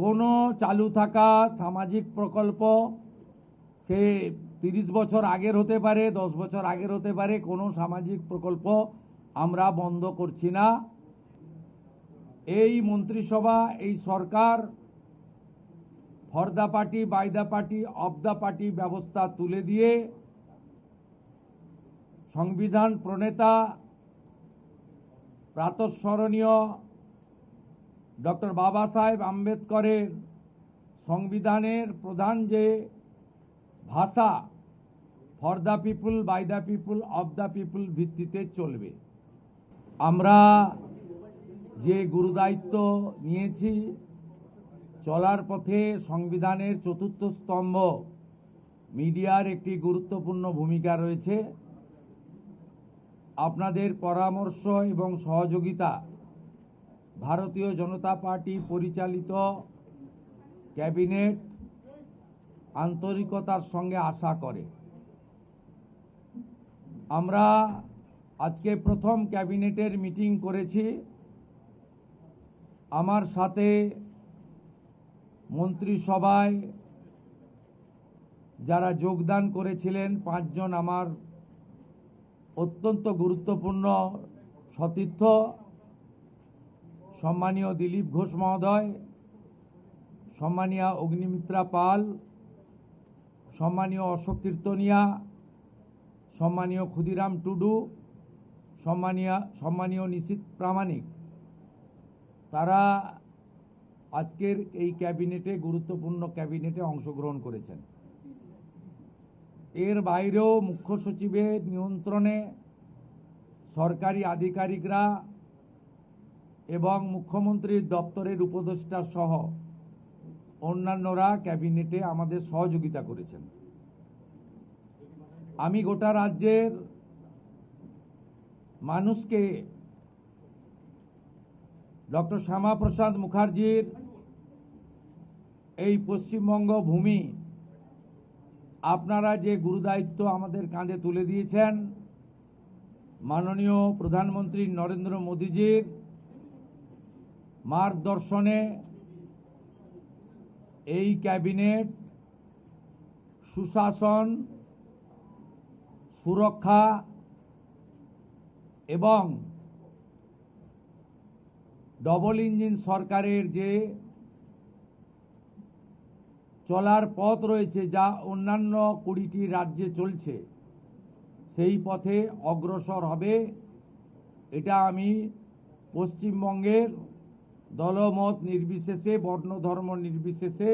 কোনো চালু থাকা সামাজিক প্রকল্প সে 30 বছর আগের হতে পারে, 10 বছর আগের হতে পারে, কোনো সামাজিক প্রকল্প আমরা বন্ধ করছি না। এই মন্ত্রিসভা, এই সরকার for the party, by the party, of the party ব্যবস্থা তুলে দিয়ে সংবিধান প্রণেতা প্রাতঃস্মরণীয় ডক্টর বাবা সাহেব আম্বেদকরের সংবিধানের প্রধান যে ভাষা for the people, by the people, of the people ভিত্তিতে চলবে। আমরা যে গুরুদায়িত্ব নিয়েছি, চলার পথে সংবিধানের চতুর্থ স্তম্ভ মিডিয়ার একটি গুরুত্বপূর্ণ ভূমিকা রয়েছে। আপনাদের পরামর্শ এবং সহযোগিতা ভারতীয় জনতা পার্টি পরিচালিত ক্যাবিনেট আন্তরিকতার সঙ্গে আশা করে। আমরা আজকে প্রথম ক্যাবিনেটের মিটিং করেছি। আমার সাথে মন্ত্রিসভায় যারা যোগদান করেছিলেন 5 জন আমার অত্যন্ত গুরুত্বপূর্ণ সতীর্থ, সম্মানীয় দিলীপ ঘোষ মহোদয়, সম্মানীয় অগ্নিমিত্রা পাল, সম্মানীয় অশোক কীর্তনিয়া, সম্মানীয় ক্ষুদিরাম টুডু, সম্মানীয় নিশীথ প্রামাণিক, তারা আজকের এই ক্যাবিনেটে, গুরুত্বপূর্ণ ক্যাবিনেটে অংশগ্রহণ করেছেন। এর বাইরেও মুখ্য সচিবের নিয়ন্ত্রণে সরকারি আধিকারিকরা এবং মুখ্যমন্ত্রীর দপ্তরের উপদেষ্টা সহ অন্যান্যরা ক্যাবিনেটে আমাদের সহযোগিতা করেছেন। আমি গোটা রাজ্যের মানুষকে ডক্টর শ্যামাপ্রসাদ মুখার্জির এই পশ্চিমবঙ্গ ভূমি আপনারা যে গুরুদায়িত্ব আমাদের কাঁধে তুলে দিয়েছেন, মাননীয় প্রধানমন্ত্রী নরেন্দ্র মোদীজির মার্গদর্শনে এই ক্যাবিনেট সুশাসন, সুরক্ষা এবং ডবল ইঞ্জিন সরকারের যে চলার পথ রয়েছে, যা অন্যান্য 20টি রাজ্যে চলছে, সেই পথে অগ্রসর হবে। এটা আমি পশ্চিমবঙ্গের দলমত নির্বিশেষে, বর্ণ ধর্ম নির্বিশেষে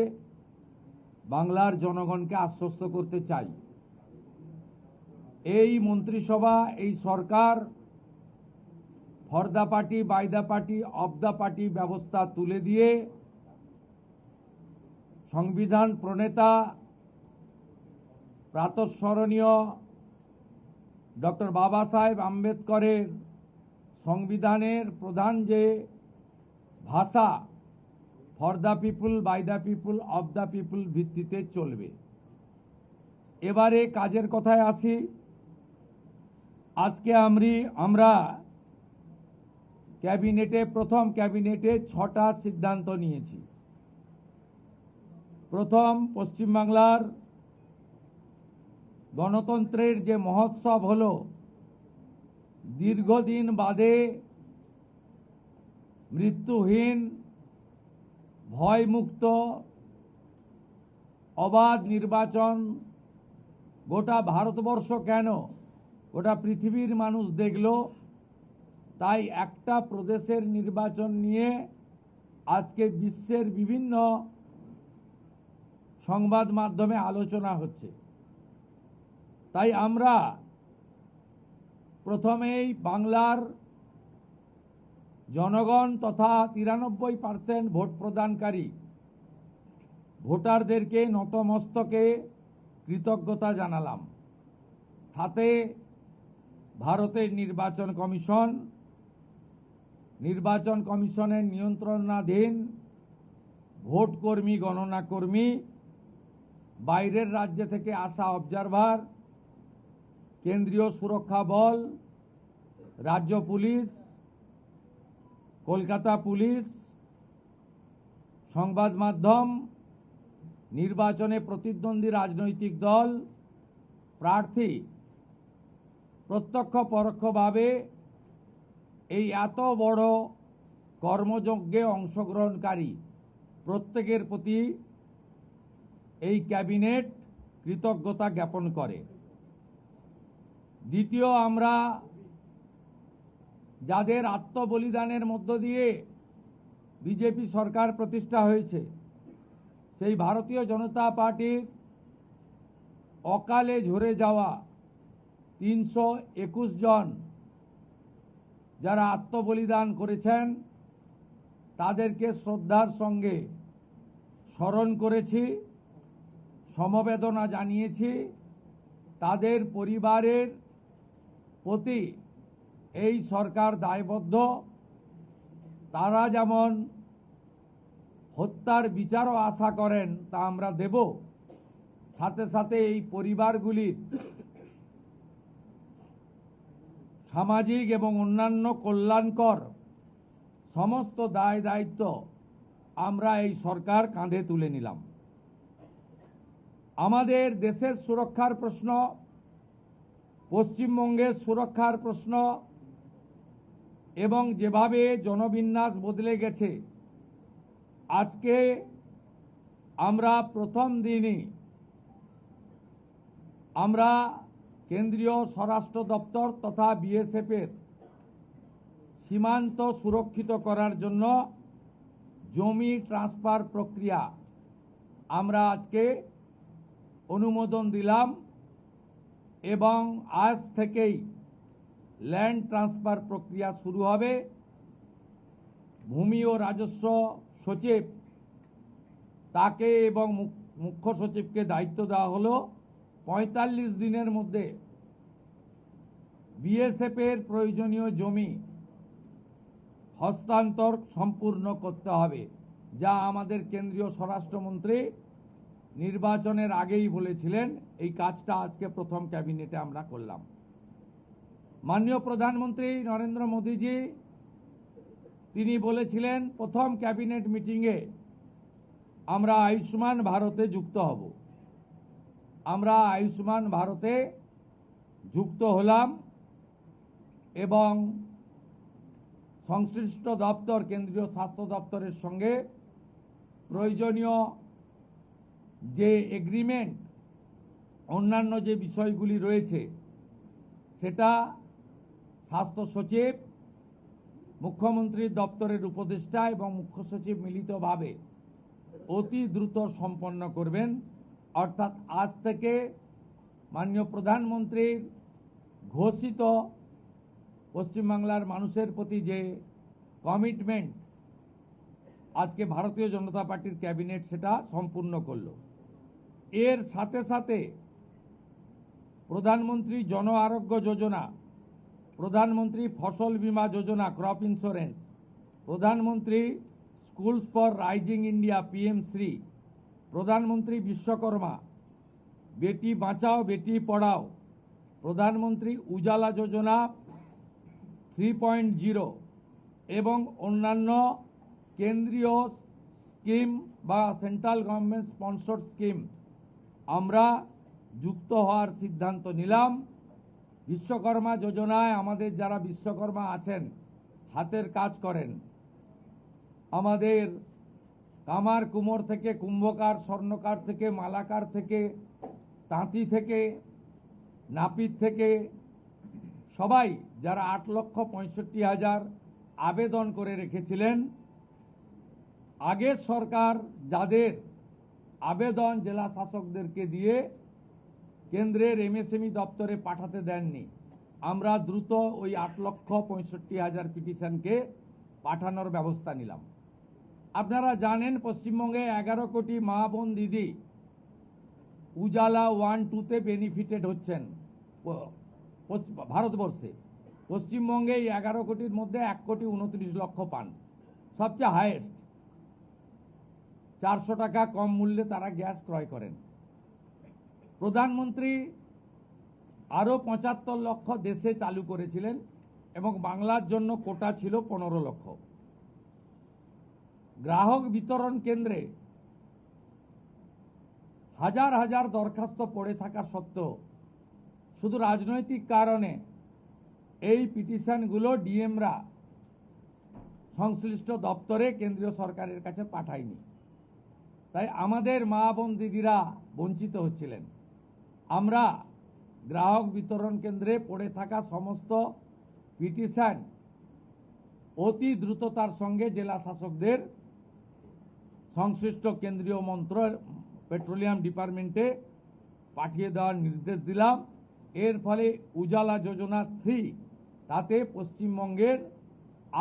বাংলার জনগণকে আশ্বস্ত করতে চাই। এই মন্ত্রিসভা, এই সরকার for the party, by the party, of the party ব্যবস্থা তুলে দিয়ে সংবিধান প্রণেতা প্রাতঃস্মরণীয় ডক্টর বাবা সাহেব আম্বেদকরের সংবিধানের প্রধান যে ভাষা for the people, by the people, of the people ভিত্তিতে চলবে। এবারে কাজের কথায় আসি। আজকে আমরা ক্যাবিনেটে, প্রথম ক্যাবিনেটে 6টা সিদ্ধান্ত নিয়েছি। প্রথম, পশ্চিমবাংলার গণতন্ত্রের যে মহোৎসব হলো, দীর্ঘদিন বাদে মৃত্যুহীন, ভয়মুক্ত, অবাধ নির্বাচন গোটা ভারতবর্ষ কেন, গোটা পৃথিবীর মানুষ দেখল। তাই একটা প্রদেশের নির্বাচন নিয়ে আজকে বিশ্বের বিভিন্ন সংবাদ মাধ্যমে আলোচনা হচ্ছে। তাই আমরা প্রথমেই বাংলার জনগণ তথা 93% ভোট প্রদানকারী ভোটারদেরকে নতমস্তকে কৃতজ্ঞতা জানালাম। সাথে ভারতের নির্বাচন কমিশনের নিয়ন্ত্রণাধীন ভোট কর্মী, গণনা কর্মী, বাইরের রাজ্য থেকে আসা অবজারভার, কেন্দ্রীয় সুরক্ষা বল, রাজ্য পুলিশ, কলকাতা পুলিশ, সংবাদ মাধ্যম, নির্বাচনে প্রতিদ্বন্দ্বী রাজনৈতিক দল, প্রার্থী প্রত্যক্ষ পরোক্ষভাবে এই এত বড় কর্মযজ্ঞে অংশগ্রহণকারী প্রত্যেকের প্রতি এই ক্যাবিনেট কৃতজ্ঞতা জ্ঞাপন করে। দ্বিতীয়, আমরা যাদের আত্মবলিদানের মধ্য দিয়ে বিজেপি সরকার প্রতিষ্ঠা হয়েছে, সেই ভারতীয় জনতা পার্টির অকালে ঝরে যাওয়া 321 জন যারা আত্মবলিদান করেছেন তাদেরকে শ্রদ্ধার সঙ্গে স্মরণ করেছি, সমবেদনা জানিয়েছি। তাদের পরিবারের প্রতি এই সরকার দায়বদ্ধ। তারা যেমন হত্যার বিচারও আশা করেন তা আমরা দেব, সাথে সাথে এই পরিবারগুলির সামাজিক এবং অন্যান্য কল্যাণকর সমস্ত দায় দায়িত্ব আমরা এই সরকার কাঁধে তুলে নিলাম। আমাদের দেশের সুরক্ষার প্রশ্ন, পশ্চিমবঙ্গের সুরক্ষার প্রশ্ন এবং যেভাবে জনবিন্যাস বদলে গেছে, আজকে আমরা প্রথম দিনই আমরা কেন্দ্রীয় স্বরাষ্ট্র দপ্তর তথা বিএসএফ এর সীমান্ত সুরক্ষিত করার জন্য জমি ট্রান্সফার প্রক্রিয়া আমরা আজকে অনুমোদন দিলাম এবং আজ থেকেই ল্যান্ড ট্রান্সফার প্রক্রিয়া শুরু হবে। ভূমি ও রাজস্ব সচিব তাকে এবং মুখ্য সচিবকে দায়িত্ব দেওয়া হলো 45 দিনের মধ্যে বিএসএফ এর প্রয়োজনীয় জমি হস্তান্তর সম্পূর্ণ করতে হবে, যা আমাদের কেন্দ্রীয় স্বরাষ্ট্রমন্ত্রী নির্বাচনের আগেই বলেছিলেন। এই কাজটা আজকে প্রথম ক্যাবিনেটে আমরা করলাম। মাননীয় প্রধানমন্ত্রী নরেন্দ্র মোদীজি তিনি বলেছিলেন প্রথম ক্যাবিনেট মিটিংয়ে আমরা আয়ুষ্মান ভারতে যুক্ত হব। আমরা আয়ুষ্মান ভারতে যুক্ত হলাম এবং সংশ্লিষ্ট দপ্তর কেন্দ্রীয় স্বাস্থ্য দপ্তরের সঙ্গে প্রয়োজনীয় যে এগ্রিমেন্ট অন্যান্য যে বিষয়গুলি রয়েছে সেটা স্বাস্থ্য সচিব, মুখ্যমন্ত্রীর দপ্তরের উপদেষ্টা এবং মুখ্য সচিব মিলিতভাবে অতি দ্রুত সম্পন্ন করবেন। অর্থাৎ আজ থেকে মাননীয় প্রধানমন্ত্রীর ঘোষিত পশ্চিমবাংলার মানুষের প্রতি যে কমিটমেন্ট আজকে ভারতীয় জনতা পার্টির ক্যাবিনেট সেটা সম্পূর্ণ করল। এর সাথে সাথে প্রধানমন্ত্রী জন আরোগ্য যোজনা, প্রধানমন্ত্রী ফসল বীমা যোজনা ক্রপ ইন্স্যুরেন্স, প্রধানমন্ত্রী স্কুলস ফর রাইজিং ইন্ডিয়া PM-শ্রী, প্রধানমন্ত্রী বিশ্বকর্মা, বেটি বাঁচাও বেটি পড়াও, প্রধানমন্ত্রী উজালা যোজনা 3.0 এবং অন্যান্য কেন্দ্রীয় স্কিম বা সেন্ট্রাল গভর্নমেন্ট স্পন্সর্ড স্কিম আমরা যুক্ত হওয়ার সিদ্ধান্ত নিলাম। বিশ্বকর্মা যোজনায় আমাদের যারা বিশ্বকর্মা আছেন, হাতের কাজ করেন, আমাদের কামার কুমোর থেকে কুম্ভকার, স্বর্ণকার থেকে মালাকার থেকে তাঁতি থেকে নাপিত থেকে সবাই যারা 8,65,000 আবেদন করে রেখেছিলেন, আগের সরকার যাদের আবেদন জেলা শাসকদেরকে দিয়ে কেন্দ্রের MSME দপ্তরে পাঠাতে দেননি, আমরা দ্রুত ওই 8,65,000 পিটিশনকে পাঠানোর ব্যবস্থা নিলাম। আপনারা জানেন পশ্চিমবঙ্গে 11 কোটি মা বোন দিদি উজালা 1-2তে বেনিফিটেড হচ্ছেন ভারতবর্ষে। পশ্চিমবঙ্গে এই 11 কোটির মধ্যে 1,29,00,000 পান, সবচেয়ে হাইয়েস্ট। 400 টাকা কম মূল্যে তারা গ্যাস ক্রয় করেন। প্রধানমন্ত্রী আরো 75 লক্ষ দেশে চালু করেছিলেন এবং বাংলার জন্য কোটা ছিল 15 লক্ষ। গ্রাহক বিতরণ কেন্দ্রে হাজার হাজার দরখাস্ত পড়ে থাকা সত্ত্বেও শুধু রাজনৈতিক কারণে এই পিটিশনগুলো ডিএমরা সংশ্লিষ্ট দপ্তরে কেন্দ্রীয় সরকারের কাছে পাঠায়নি। তাই আমাদের মা বোন দিদিরা বঞ্চিত হচ্ছিলেন। আমরা গ্রাহক বিতরণ কেন্দ্রে পড়ে থাকা সমস্ত পিটিশন অতি দ্রুততার সঙ্গে জেলা শাসকদের সংশ্লিষ্ট কেন্দ্রীয় পেট্রোলিয়াম ডিপার্টমেন্টে পাঠিয়ে দেওয়ার নির্দেশ দিলাম। এর ফলে উজালা যোজনা 3 তাতে পশ্চিমবঙ্গের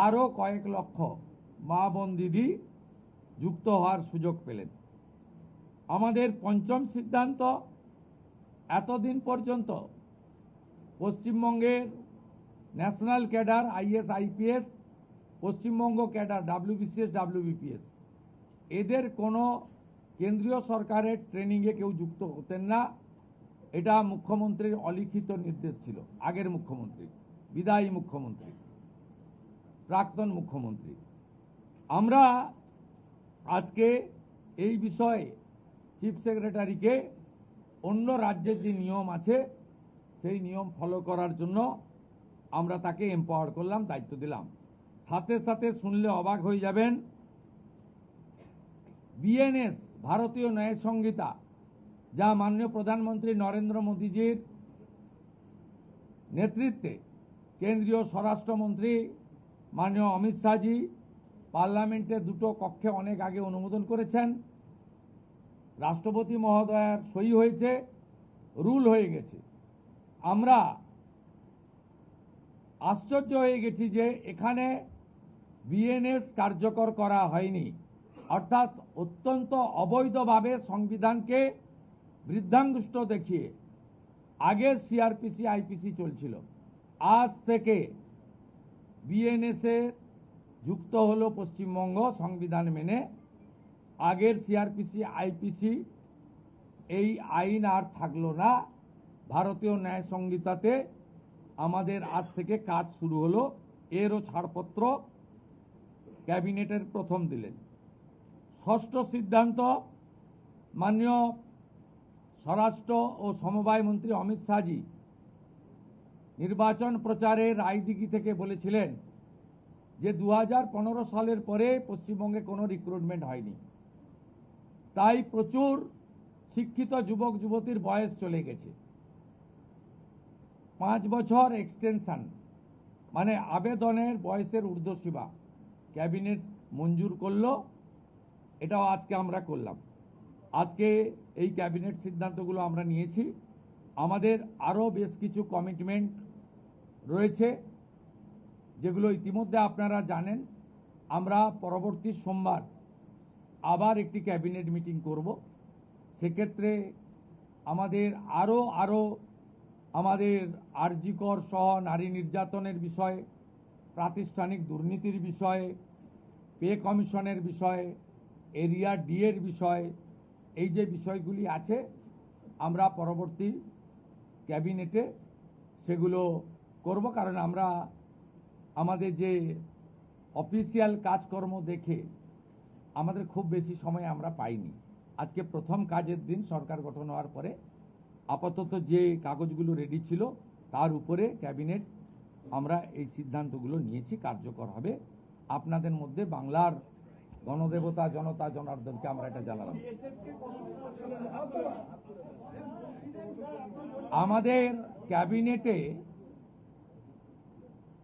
আরও কয়েক লক্ষ মা বোন দিদি যুক্ত হওয়ার সুযোগ পেলেন। আমাদের পঞ্চম সিদ্ধান্ত, এতদিন পর্যন্ত পশ্চিমবঙ্গের national cadre is IPS, Paschimbanga cadre WBCS WBPS এদের কোনো কেন্দ্রীয় সরকারের ট্রেনিংয়ে কেউ যুক্ত হতেন না। এটা মুখ্যমন্ত্রীর অলিখিত নির্দেশ ছিল, আগের মুখ্যমন্ত্রী, বিদায়ী মুখ্যমন্ত্রী, প্রাক্তন মুখ্যমন্ত্রী। আমরা আজকে এই বিষয়ে চিফ সেক্রেটারিকে অন্য রাজ্যের যে নিয়ম আছে সেই নিয়ম ফলো করার জন্য আমরা তাকে এম্পাওয়ার করলাম, দায়িত্ব দিলাম। সাথে সাথে শুনলে অবাক হয়ে যাবেন, বিএনএস ভারতীয় ন্যায় সংহিতা, যা মাননীয় প্রধানমন্ত্রী নরেন্দ্র মোদীজির নেতৃত্বে কেন্দ্রীয় স্বরাষ্ট্রমন্ত্রী মাননীয় অমিত শাহজি পার্লামেন্টের দুটো কক্ষে অনেক আগে অনুমোদন করেছেন, রাষ্ট্রপতি মহোদয়ের সই হয়েছে, রুল হয়ে গেছে। আমরা আশ্চর্য হয়ে গেছি যে এখানে বিএনএস কার্যকর করা হয়নি, অর্থাৎ অত্যন্ত অবৈধভাবে সংবিধানকে বৃদ্ধাঙ্গুষ্ঠ দেখিয়ে আগে সিআরপিসি আইপিসি চলছিল। আজ থেকে বিএনএসে যুক্ত হলো পশ্চিমবঙ্গ সংবিধান মেনে। আগের সিআরপিসি আইপিসি এই আইন আর থাকলো না। ভারতীয় ন্যায় সংহিতাতে আমাদের আজ থেকে কাজ শুরু হলো। এরও ছাড়পত্র ক্যাবিনেটের প্রথম দিলেন। ষষ্ঠ সিদ্ধান্ত, মাননীয় স্বরাষ্ট্র ও সমবায় মন্ত্রী অমিত শাহজি নির্বাচন প্রচারে রায়দিঘি থেকে বলেছিলেন যে 2015 সালের পরে পশ্চিমবঙ্গে কোনো রিক্রুটমেন্ট হয়নি, তাই প্রচুর শিক্ষিত যুবক যুবতীর বয়স চলে গেছে। 5 বছর এক্সটেনশন, মানে আবেদনের বয়সের ঊর্ধ্বসীমা ক্যাবিনেট মঞ্জুর করলো। এটাও আজকে আমরা করলাম। আজকে এই ক্যাবিনেট সিদ্ধান্তগুলো আমরা নিয়েছি। আমাদের আরও বেশ কিছু কমিটমেন্ট রয়েছে, যেগুলো ইতিমধ্যে আপনারা জানেন। আমরা পরবর্তী সোমবার আবার একটি ক্যাবিনেট মিটিং করব। সেক্ষেত্রে আমাদের আরও আমাদের আরজিকর সহ নারী নির্যাতনের বিষয়ে, প্রাতিষ্ঠানিক দুর্নীতির বিষয়ে, পে কমিশনের বিষয়ে, এরিয়া ডি এর বিষয়ে, এই যে বিষয়গুলি আছে আমরা পরবর্তী ক্যাবিনেটে সেগুলো করব। কারণ আমরা আমাদের যে অফিসিয়াল কাজকর্ম দেখে আমাদের খুব বেশি সময় আমরা পাইনি। আজকে প্রথম কাজের দিন সরকার গঠন হওয়ার পরে আপাতত যে কাগজগুলো রেডি ছিল তার উপরে ক্যাবিনেট আমরা এই সিদ্ধান্তগুলো নিয়েছি, কার্যকর হবে। আপনাদের মধ্যে বাংলার গণদেবতা জনতা জনার্দনকে আমরা এটা জানালাম। আমাদের ক্যাবিনেটে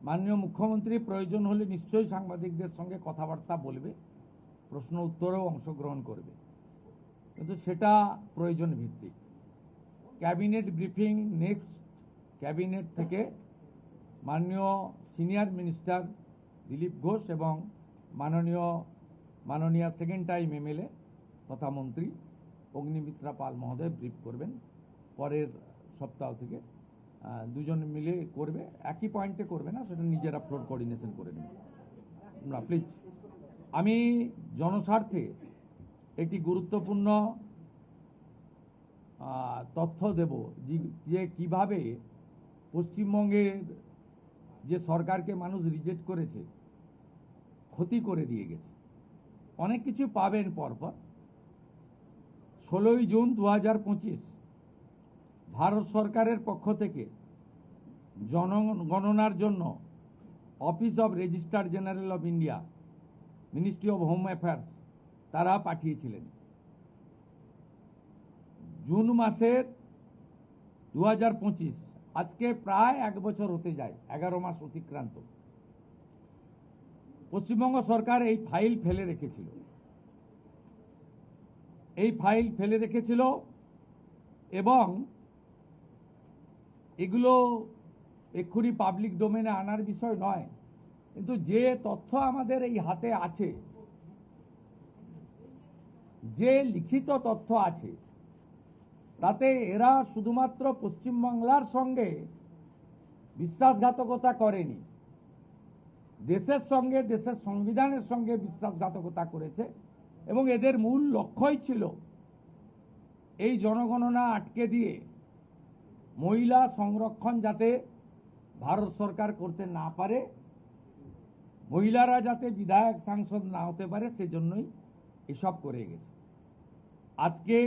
মাননীয় মুখ্যমন্ত্রী প্রয়োজন হলে নিশ্চয়ই সাংবাদিকদের সঙ্গে কথাবার্তা বলবে, প্রশ্ন উত্তরেও অংশগ্রহণ করবে, কিন্তু সেটা প্রয়োজন ভিত্তিক। ক্যাবিনেট ব্রিফিং নেক্সট ক্যাবিনেট থেকে মাননীয় সিনিয়র মিনিস্টার দিলীপ ঘোষ এবং মাননীয় সেকেন্ড টাইম এমএলএ তথা মন্ত্রী অগ্নিমিত্রা পাল মহোদয় ব্রিফ করবেন। পরের সপ্তাহ থেকে দুজন মিলে করবে, একই পয়েন্টে করবে না, সেটা নিজেরা ফ্লোর কোঅর্ডিনেশন করে নেবে। প্লিজ, আমি জনস্বার্থে একটি গুরুত্বপূর্ণ তথ্য দেব যে কিভাবে পশ্চিমবঙ্গের যে সরকারকে মানুষ রিজেক্ট করেছে, ক্ষতি করে দিয়ে গেছে। অনেক কিছু পাবেন পরপর। 16ই জুন 2025 ভারত সরকারের পক্ষ থেকে জনগণনার জন্য office of registrar general of India, ministry of home affairs তারা পাঠিয়েছিলেন। জুন মাসের 2025 আজকে প্রায় 1 বছর হতে যায়, 11 মাস অতিক্রান্ত। পশ্চিমবঙ্গ সরকার এই ফাইল ফেলে রেখেছিল এবং এগুলো এক্ষুনি পাবলিক ডোমেনে আনার বিষয় নয়, কিন্তু যে তথ্য আমাদের এই হাতে আছে, যে লিখিত তথ্য আছে, তাতে এরা শুধুমাত্র পশ্চিমবাংলার সঙ্গে বিশ্বাসঘাতকতা করেনি, দেশের সঙ্গে, দেশের সংবিধানের সঙ্গে বিশ্বাসঘাতকতা করেছে। এবং এদের মূল লক্ষ্যই ছিল এই জনগণনা আটকে দিয়ে মহিলা সংরক্ষণ যাতে ভারত সরকার করতে না পারে, মহিলারা যাতে বিধায়ক সাংসদ না হতে পারে, সেজন্যই এসব করে গেছে। আজকে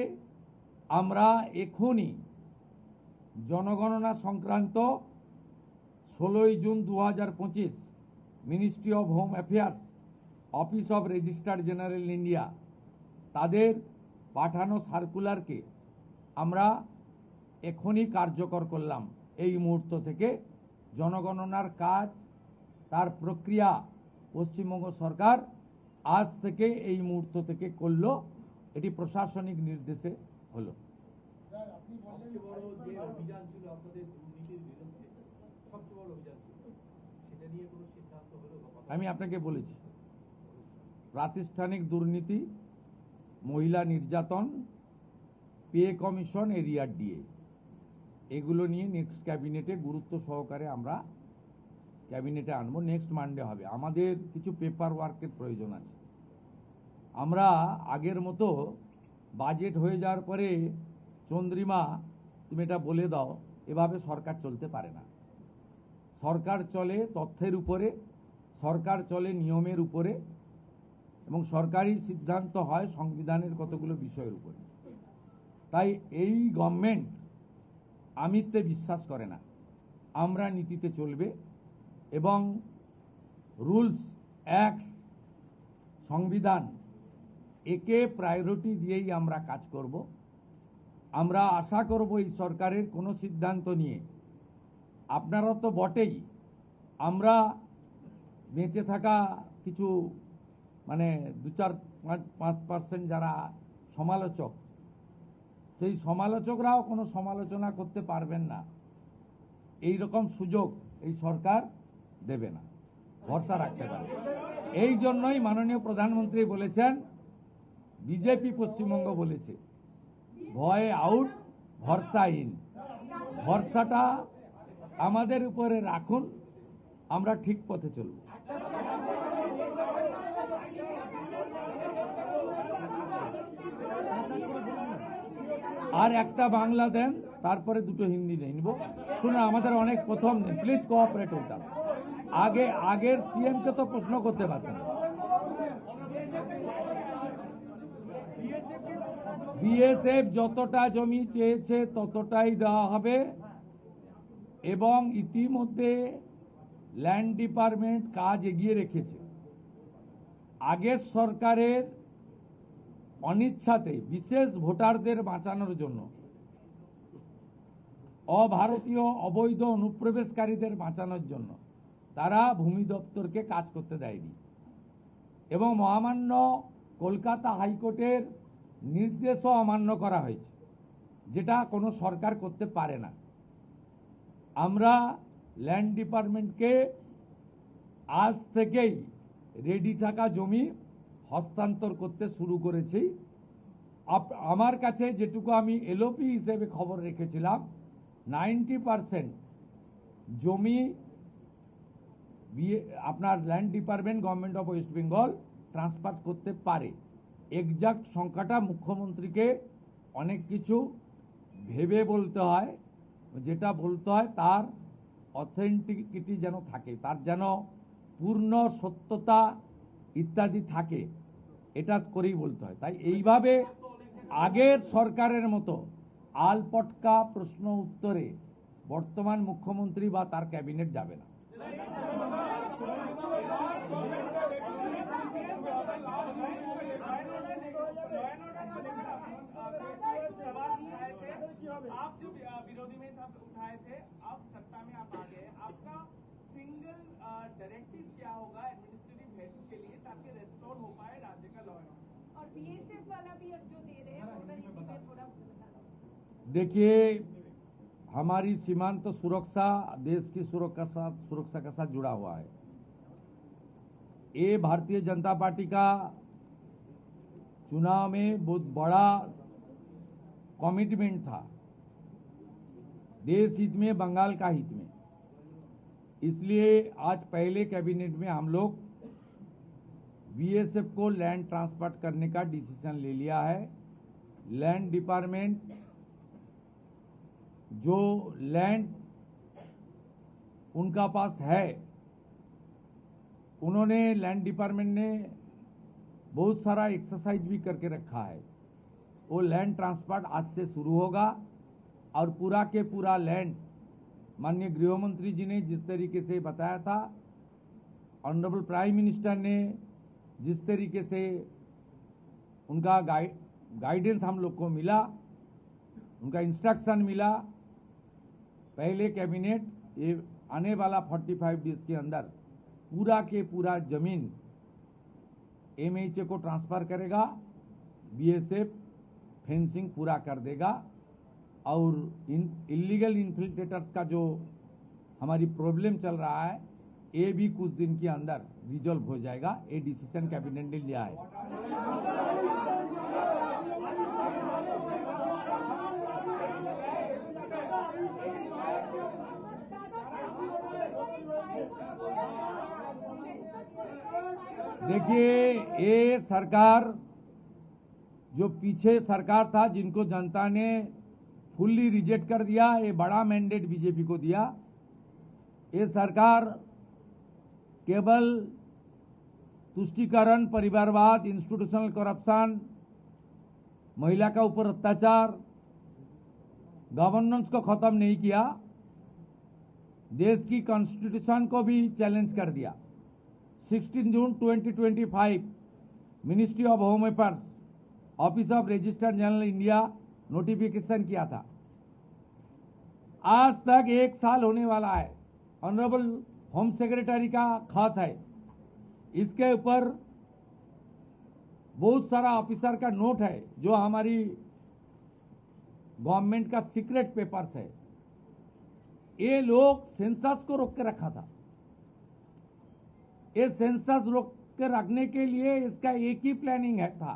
আমরা এখনই জনগণনা সংক্রান্ত 16ই June 2025 ministry of home affairs, office of registrar general India তাদের পাঠানো সার্কুলারকে আমরা এখনই কার্যকর করলাম। এই মুহূর্ত থেকে জনগণনার কাজ, তার প্রক্রিয়া পশ্চিমবঙ্গ সরকার আজ থেকে এই মুহূর্ত থেকে করলো। এটি প্রশাসনিক নির্দেশে হলো। আমি আপনাকে বলেছি, প্রাতিষ্ঠানিক দুর্নীতি, মহিলা নির্যাতন, পে কমিশন, এরিয়ার ডিএ, এগুলো নিয়ে নেক্সট ক্যাবিনেটে গুরুত্ব সহকারে আমরা ক্যাবিনেটে আনবো। নেক্সট মানডে হবে। আমাদের কিছু পেপার ওয়ার্কের প্রয়োজন আছে। আমরা আগের মতো বাজেট হয়ে যাওয়ার পরে চন্দ্রিমা তুমি এটা বলে দাও, এভাবে সরকার চলতে পারে না। সরকার চলে তথ্যের উপরে, সরকার চলে নিয়মের উপরে, এবং সরকারি সিদ্ধান্ত হয় সংবিধানের কতগুলো বিষয়ের উপরে। তাই এই গভর্নমেন্ট আমিত্বে বিশ্বাস করে না, আমরা নীতিতে চলবে এবং রুলস, অ্যাক্ট, সংবিধান একে প্রায়োরিটি দিয়েই আমরা কাজ করব। আমরা আশা করব এই সরকারের কোনো সিদ্ধান্ত নিয়ে, আপনারা তো বটেই, আমরা বেঁচে থাকা কিছু 2-4-5% যারা সমালোচক, সেই সমালোচকরাও কোনো সমালোচনা করতে পারবেন না, এই রকম সুযোগ এই সরকার দেবে না, ভরসা রাখতে পারে। এই জন্যই মাননীয় প্রধানমন্ত্রী বলেছেন, বিজেপি পশ্চিমবঙ্গ বলেছে, ভয় আউট, ভরসা ইন। ভরসাটা আমাদের উপরে রাখুন, আমরা ঠিক পথে চলব। আর একটা বাংলা দেন, তারপরে দুটো হিন্দি নিব। শুনে আমাদের অনেক প্রথম দিন, প্লিজ কোঅপারেট করতাম। আগের সিএমকে তো প্রশ্ন করতে পারতেন। বিএসএফ যতটা জমি চেয়েছে ততটাই দেওয়া হবে, এবং ইতিমধ্যে ল্যান্ড ডিপার্টমেন্ট কাজ এগিয়ে রেখেছে। আগের সরকারের অনিচ্ছাতে বিশেষ ভোটারদের বাঁচানোর জন্য, অভারতীয় অবৈধ অনুপ্রবেশকারীদের বাঁচানোর জন্য তারা ভূমি দপ্তরকে কাজ করতে দেয়নি, এবং মহামান্য কলকাতা হাইকোর্টের নির্দেশও অমান্য করা হয়েছে, যেটা কোনো সরকার করতে পারে না। আমরা ল্যান্ড ডিপার্টমেন্টকে আজ থেকেই রেডি থাকা জমি হস্তান্তর করতে শুরু করেছি। আমার কাছে যেটুকু আমি এলওপি হিসেবে খবর রেখেছিলাম, 90% জমি আপনার land department government of West Bengal transfer করতে পারে। এক্সাক্ট সংখ্যাটা মুখ্যমন্ত্রীকে অনেক কিছু ভেবে বলতে হয়, যেটা বলতে হয় তার অথেন্টিকিটি যেন থাকে, তার যেন পূর্ণ সত্যতা ইত্যাদি থাকে। এটা করেই বলতে হয়। তাই এইভাবে আগের সরকারের মতো আলপটকা প্রশ্ন উত্তরে বর্তমান মুখ্যমন্ত্রী বা তার ক্যাবিনেট যাবে না। आप जो विरोधी में सब उठाए थे, अब सत्ता में आप आ गए, आपका सिंगल डायरेक्टिव क्या होगा एडमिनिस्ट्रेटिव हेड्स के लिए ताकि रेस्टोर हो पाए राज्य का लॉ एंड ऑर्डर? और बीएसएफ वाला भी अब जो दे रहे हैं थोड़ा बता दो। देखिए, हमारी सीमांत सुरक्षा देश की सुरक्षा के साथ जुड़ा हुआ है। ये भारतीय जनता पार्टी का चुनाव में बहुत बड़ा कमिटमेंट था, देश हित में, बंगाल का हित में। इसलिए आज पहले कैबिनेट में हम लोग बीएसएफ को लैंड ट्रांसफर करने का डिसीजन ले लिया है। लैंड डिपार्टमेंट जो लैंड उनका पास है, उन्होंने लैंड डिपार्टमेंट ने बहुत सारा एक्सरसाइज भी करके रखा है। वो लैंड ट्रांसफर आज से शुरू होगा और पूरा के पूरा लैंड माननीय गृह मंत्री जी ने जिस तरीके से बताया था, ऑनरेबल प्राइम मिनिस्टर ने जिस तरीके से उनका गाइडेंस हम लोग को मिला, उनका इंस्ट्रक्शन मिला, पहले कैबिनेट ये आने वाला 45 डेज के अंदर पूरा के पूरा जमीन एमएचए को ट्रांसफर करेगा, बीएसएफ फेंसिंग पूरा कर देगा और इलीगल इन्फिल्ट्रेटर्स का जो हमारी प्रॉब्लम चल रहा है ये भी कुछ दिन के अंदर रिजॉल्व हो जाएगा। ये डिसीजन कैबिनेट ने लिया है। देखिए, ये सरकार जो पीछे सरकार था जिनको जनता ने फुल्ली रिजेक्ट कर दिया, ये बड़ा मैंडेट बीजेपी को दिया। ये सरकार केवल तुष्टीकरण, परिवारवाद, इंस्टीट्यूशनल करप्शन, महिला का ऊपर अत्याचार, गवर्नेंस को खत्म नहीं किया, देश की कॉन्स्टिट्यूशन को भी चैलेंज कर दिया। 16 जून 2025 ministry of home affairs, office of registrar general India notification किया था। आज तक 1 साल होने वाला है। ऑनरेबल होम सेक्रेटरी का खत है, इसके ऊपर बहुत सारा ऑफिसर का नोट है जो हमारी गवर्नमेंट का सीक्रेट पेपर्स है। ये लोग सेंसस को रोक के रखा था। ये सेंसस रोक के रखने के लिए इसका एक ही प्लानिंग है था,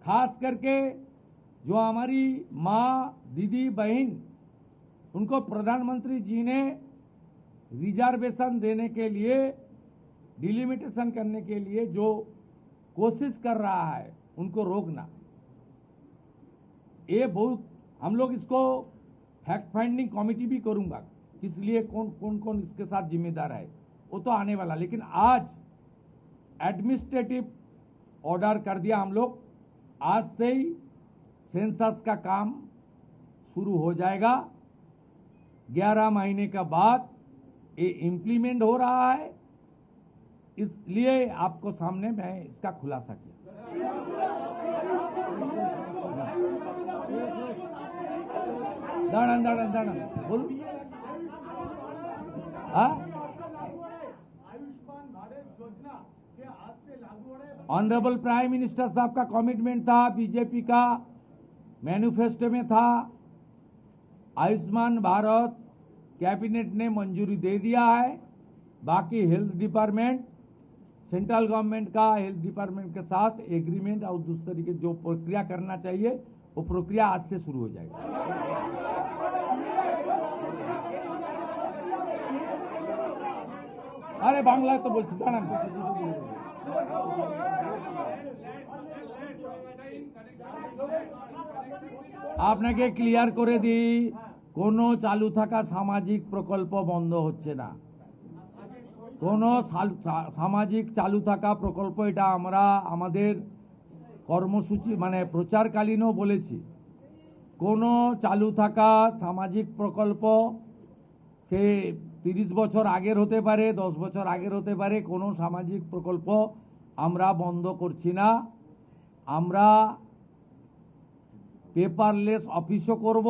खास करके जो हमारी माँ, दीदी, बहन, उनको प्रधानमंत्री जी ने रिजर्वेशन देने के लिए, डिलिमिटेशन करने के लिए जो कोशिश कर रहा है, उनको रोकना। ये बहुत, हम लोग इसको फैक्ट फाइंडिंग कमेटी भी करूंगा, इसलिए कौन कौन इसके साथ जिम्मेदार है वो तो आने वाला। लेकिन आज एडमिनिस्ट्रेटिव ऑर्डर कर दिया हम लोग, आज से ही सेंसस का काम शुरू हो जाएगा। 11 महीने के बाद ये इम्प्लीमेंट हो रहा है, इसलिए आपको सामने मैं इसका खुलासा किया। दाड़न बोल। आयुष्मान भारत योजना के आज से लागू हो रहे हैं। ऑनरेबल प्राइम मिनिस्टर साहब का कमिटमेंट था, बीजेपी का मैनिफेस्टो में था। आयुष्मान भारत कैबिनेट ने मंजूरी दे दिया है। बाकी हेल्थ डिपार्टमेंट, सेंट्रल गवर्नमेंट का हेल्थ डिपार्टमेंट के साथ एग्रीमेंट और दूसरे तरीके जो प्रक्रिया करना चाहिए वो प्रक्रिया आज से शुरू हो जाएगी। अरे बांग्ला तो बोल सकता ना, আপনাকে ক্লিয়ার করে দিই, কোনো চালু থাকা সামাজিক প্রকল্প বন্ধ হচ্ছে না। কোনো সামাজিক চালু থাকা প্রকল্প, এটা আমরা আমাদের কর্মসূচি মানে প্রচারকালীনও বলেছি, কোনো চালু থাকা সামাজিক প্রকল্প সে 30 বছর আগের হতে পারে, 10 বছর আগের হতে পারে, কোনো সামাজিক প্রকল্প আমরা বন্ধ করছি না। আমরা পেপারলেস অফিসও করব,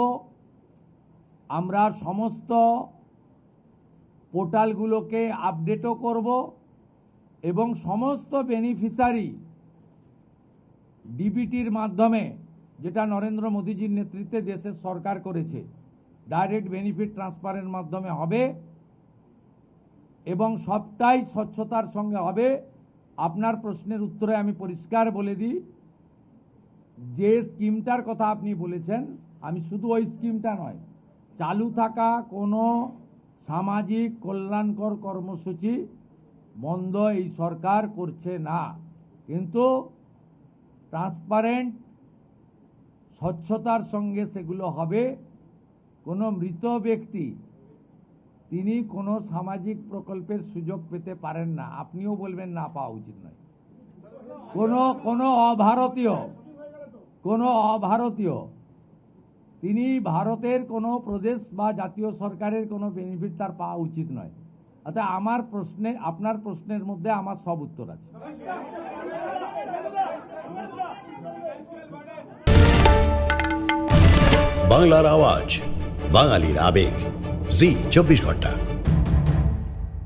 আমরা সমস্ত পোর্টালগুলোকে আপডেটও করব এবং সমস্ত বেনিফিশিয়ারি ডিবিটির মাধ্যমে, যেটা নরেন্দ্র মোদীজির নেতৃত্বে দেশের সরকার করেছে, ডাইরেক্ট বেনিফিট ট্রান্সফারের মাধ্যমে হবে এবং সবটাই স্বচ্ছতার সঙ্গে হবে। আপনার প্রশ্নের উত্তরে আমি পরিষ্কার বলে দিই, যে স্কিমটার কথা আপনি বলেছেন, আমি শুধু ওই স্কিমটা নয়, চালু থাকা কোনো সামাজিক কল্যাণকর কর্মসূচি বন্ধ এই সরকার করছে না, কিন্তু ট্রান্সপারেন্ট স্বচ্ছতার সঙ্গে সেগুলো হবে। কোনো মৃত ব্যক্তি তিনি কোনো সামাজিক প্রকল্পের সুযোগ পেতে পারেন না, আপনিও বলবেন না পাওয়া উচিত নয়। কোনো অভারতীয় তিনি ভারতের কোনো প্রদেশ বা জাতীয় সরকারের কোনো বেনিফিট তার পাওয়া উচিত নয়। অর্থাৎ আপনার প্রশ্নের মধ্যে আমার সব উত্তর আছে। বাংলার আওয়াজ, বাঙালির আবেগ, জি 24 ঘন্টা।